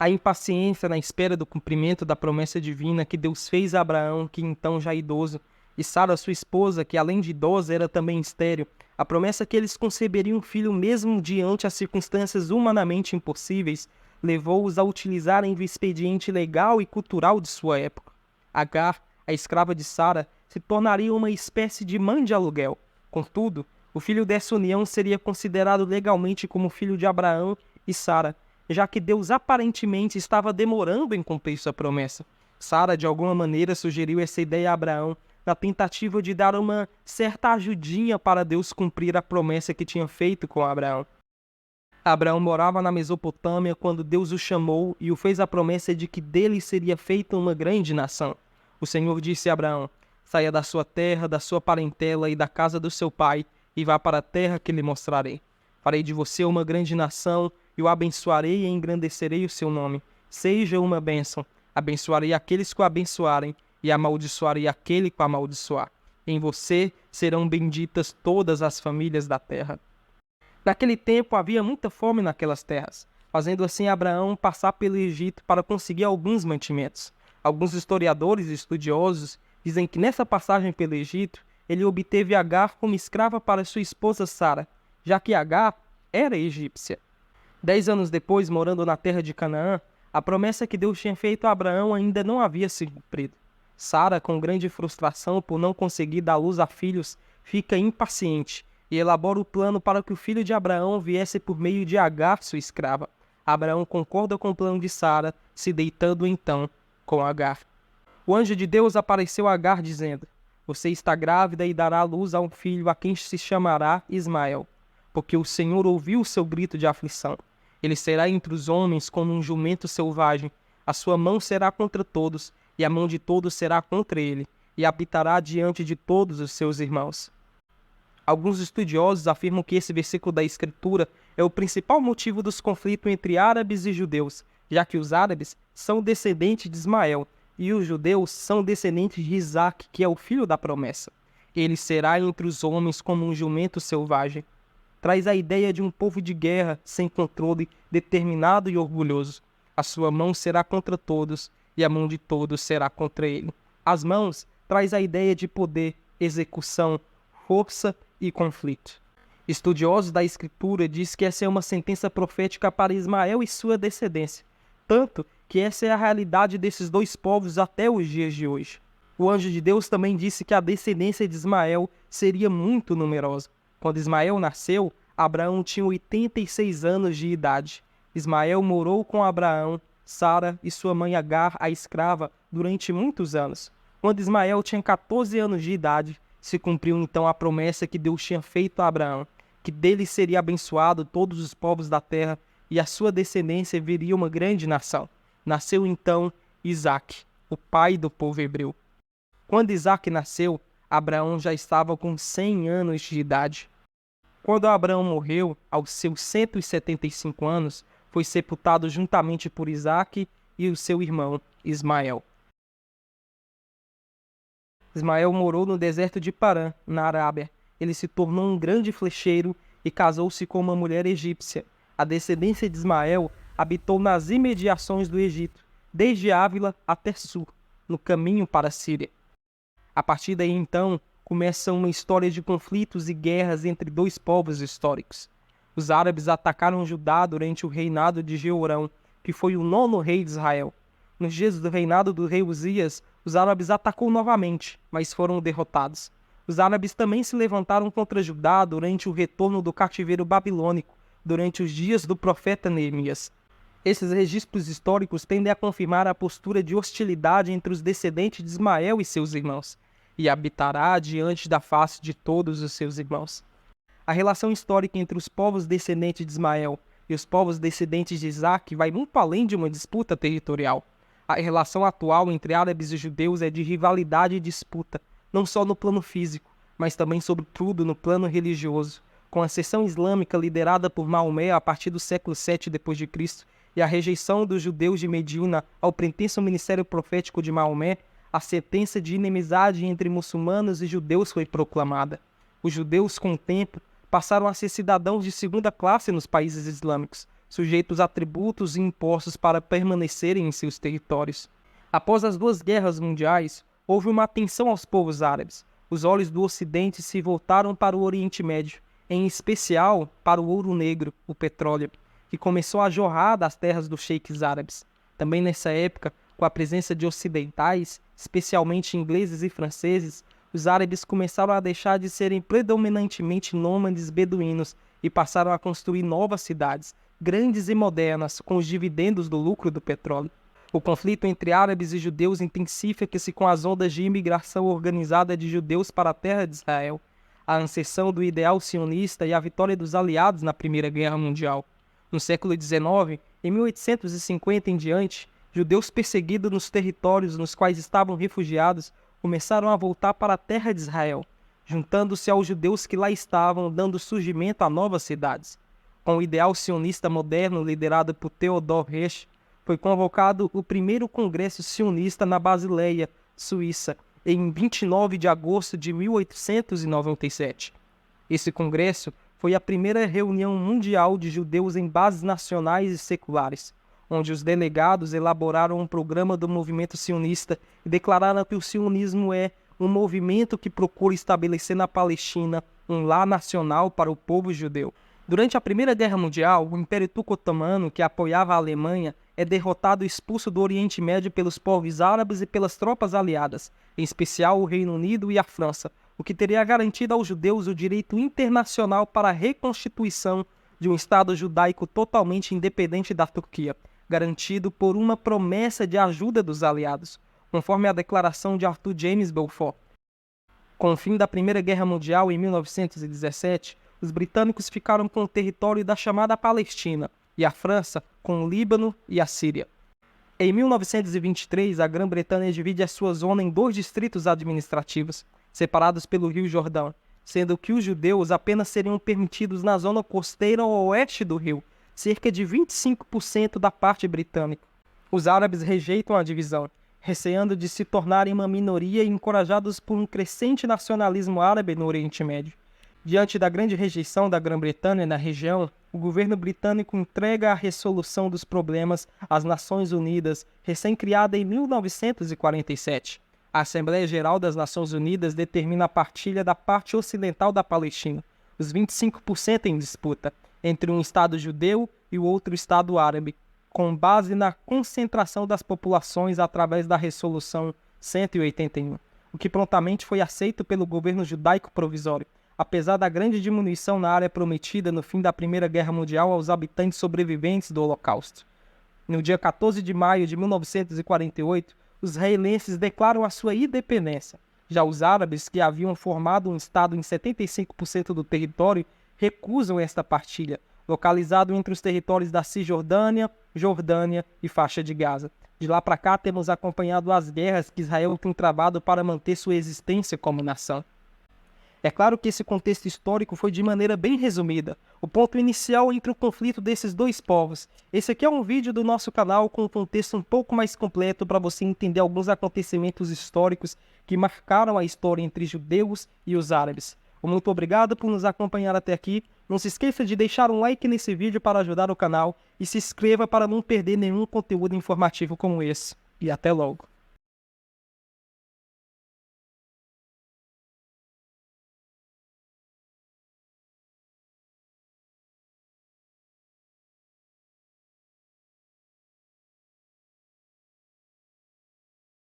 A impaciência na espera do cumprimento da promessa divina que Deus fez a Abraão, que então já idoso, e Sara, sua esposa, que além de idosa era também estéril, a promessa que eles conceberiam um filho mesmo diante as circunstâncias humanamente impossíveis, levou-os a utilizarem do expediente legal e cultural de sua época. Agar, a escrava de Sara, se tornaria uma espécie de mãe de aluguel. Contudo, o filho dessa união seria considerado legalmente como filho de Abraão e Sara, já que Deus aparentemente estava demorando em cumprir sua promessa. Sara, de alguma maneira, sugeriu essa ideia a Abraão, na tentativa de dar uma certa ajudinha para Deus cumprir a promessa que tinha feito com Abraão. Abraão morava na Mesopotâmia quando Deus o chamou e o fez a promessa de que dele seria feita uma grande nação. O Senhor disse a Abraão: saia da sua terra, da sua parentela e da casa do seu pai, e vá para a terra que lhe mostrarei. Farei de você uma grande nação, e o abençoarei e engrandecerei o seu nome. Seja uma bênção. Abençoarei aqueles que o abençoarem, e amaldiçoarei aquele que o amaldiçoar. Em você serão benditas todas as famílias da terra. Naquele tempo havia muita fome naquelas terras, fazendo assim Abraão passar pelo Egito para conseguir alguns mantimentos. Alguns historiadores e estudiosos dizem que nessa passagem pelo Egito, ele obteve Agar como escrava para sua esposa Sara, já que Agar era egípcia. 10 anos depois, morando na terra de Canaã, a promessa que Deus tinha feito a Abraão ainda não havia sido cumprida. Sara, com grande frustração por não conseguir dar luz a filhos, fica impaciente e elabora o plano para que o filho de Abraão viesse por meio de Agar, sua escrava. Abraão concorda com o plano de Sara, se deitando então com Agar. O anjo de Deus apareceu a Agar dizendo: você está grávida e dará à luz a um filho a quem se chamará Ismael, porque o Senhor ouviu o seu grito de aflição. Ele será entre os homens como um jumento selvagem. A sua mão será contra todos, e a mão de todos será contra ele, e habitará diante de todos os seus irmãos. Alguns estudiosos afirmam que esse versículo da Escritura é o principal motivo dos conflitos entre árabes e judeus, já que os árabes são descendentes de Ismael, e os judeus são descendentes de Isaque, que é o filho da promessa. Ele será entre os homens como um jumento selvagem. Traz a ideia de um povo de guerra, sem controle, determinado e orgulhoso. A sua mão será contra todos, e a mão de todos será contra ele. As mãos traz a ideia de poder, execução, força e conflito. Estudiosos da Escritura dizem que essa é uma sentença profética para Ismael e sua descendência, tanto que essa é a realidade desses dois povos até os dias de hoje. O anjo de Deus também disse que a descendência de Ismael seria muito numerosa. Quando Ismael nasceu, Abraão tinha 86 anos de idade. Ismael morou com Abraão, Sara e sua mãe Agar, a escrava, durante muitos anos. Quando Ismael tinha 14 anos de idade, se cumpriu então a promessa que Deus tinha feito a Abraão, que dele seria abençoado todos os povos da terra e a sua descendência viria uma grande nação. Nasceu então Isaque, o pai do povo hebreu. Quando Isaque nasceu, Abraão já estava com 100 anos de idade. Quando Abraão morreu, aos seus 175 anos, foi sepultado juntamente por Isaque e o seu irmão Ismael. Ismael morou no deserto de Parã, na Arábia. Ele se tornou um grande flecheiro e casou-se com uma mulher egípcia. A descendência de Ismael habitou nas imediações do Egito, desde Ávila até Sur, no caminho para a Síria. A partir daí, então, começa uma história de conflitos e guerras entre dois povos históricos. Os árabes atacaram Judá durante o reinado de Jeorão, que foi o 9º rei de Israel. Nos dias do reinado do rei Uzias, os árabes atacou novamente, mas foram derrotados. Os árabes também se levantaram contra Judá durante o retorno do cativeiro babilônico, durante os dias do profeta Neemias. Esses registros históricos tendem a confirmar a postura de hostilidade entre os descendentes de Ismael e seus irmãos, e habitará diante da face de todos os seus irmãos. A relação histórica entre os povos descendentes de Ismael e os povos descendentes de Isaque vai muito além de uma disputa territorial. A relação atual entre árabes e judeus é de rivalidade e disputa, não só no plano físico, mas também, sobretudo, no plano religioso, com a seção islâmica liderada por Maomé a partir do século VII d.C. e a rejeição dos judeus de Medina ao pretenso ministério profético de Maomé, a sentença de inimizade entre muçulmanos e judeus foi proclamada. Os judeus, com o tempo, passaram a ser cidadãos de segunda classe nos países islâmicos, sujeitos a tributos e impostos para permanecerem em seus territórios. Após as duas guerras mundiais, houve uma atenção aos povos árabes. Os olhos do Ocidente se voltaram para o Oriente Médio, em especial para o ouro negro, o petróleo, que começou a jorrar das terras dos sheiks árabes. Também nessa época, com a presença de ocidentais, especialmente ingleses e franceses, os árabes começaram a deixar de serem predominantemente nômades beduínos e passaram a construir novas cidades, grandes e modernas, com os dividendos do lucro do petróleo. O conflito entre árabes e judeus intensifica-se com as ondas de imigração organizada de judeus para a terra de Israel, a ascensão do ideal sionista e a vitória dos aliados na Primeira Guerra Mundial. No século XIX, em 1850 em diante, judeus perseguidos nos territórios nos quais estavam refugiados começaram a voltar para a terra de Israel, juntando-se aos judeus que lá estavam, dando surgimento a novas cidades. Com o ideal sionista moderno liderado por Theodor Herzl, foi convocado o primeiro Congresso Sionista na Basileia, Suíça, em 29 de agosto de 1897. Esse congresso foi a primeira reunião mundial de judeus em bases nacionais e seculares, onde os delegados elaboraram um programa do movimento sionista e declararam que o sionismo é um movimento que procura estabelecer na Palestina um lar nacional para o povo judeu. Durante a Primeira Guerra Mundial, o Império Turco-Otomano, que apoiava a Alemanha, é derrotado e expulso do Oriente Médio pelos povos árabes e pelas tropas aliadas, em especial o Reino Unido e a França, o que teria garantido aos judeus o direito internacional para a reconstituição de um Estado judaico totalmente independente da Turquia, garantido por uma promessa de ajuda dos aliados, conforme a declaração de Arthur James Balfour. Com o fim da Primeira Guerra Mundial em 1917, os britânicos ficaram com o território da chamada Palestina, e a França com o Líbano e a Síria. Em 1923, a Grã-Bretanha divide a sua zona em 2 distritos administrativos, separados pelo Rio Jordão, sendo que os judeus apenas seriam permitidos na zona costeira ao oeste do rio, cerca de 25% da parte britânica. Os árabes rejeitam a divisão, receando de se tornarem uma minoria e encorajados por um crescente nacionalismo árabe no Oriente Médio. Diante da grande rejeição da Grã-Bretanha na região, o governo britânico entrega a resolução dos problemas às Nações Unidas, recém-criada em 1947. A Assembleia Geral das Nações Unidas determina a partilha da parte ocidental da Palestina, os 25% em disputa, entre um Estado judeu e o outro Estado árabe, com base na concentração das populações através da Resolução 181, o que prontamente foi aceito pelo governo judaico provisório, apesar da grande diminuição na área prometida no fim da Primeira Guerra Mundial aos habitantes sobreviventes do Holocausto. No dia 14 de maio de 1948, os israelenses declaram a sua independência. Já os árabes, que haviam formado um Estado em 75% do território, recusam esta partilha, localizado entre os territórios da Cisjordânia, Jordânia e faixa de Gaza. De lá para cá, temos acompanhado as guerras que Israel tem travado para manter sua existência como nação. É claro que esse contexto histórico foi de maneira bem resumida, o ponto inicial entre o conflito desses dois povos. Esse aqui é um vídeo do nosso canal com um contexto um pouco mais completo para você entender alguns acontecimentos históricos que marcaram a história entre judeus e os árabes. Muito obrigado por nos acompanhar até aqui. Não se esqueça de deixar um like nesse vídeo para ajudar o canal e se inscreva para não perder nenhum conteúdo informativo como esse. E até logo!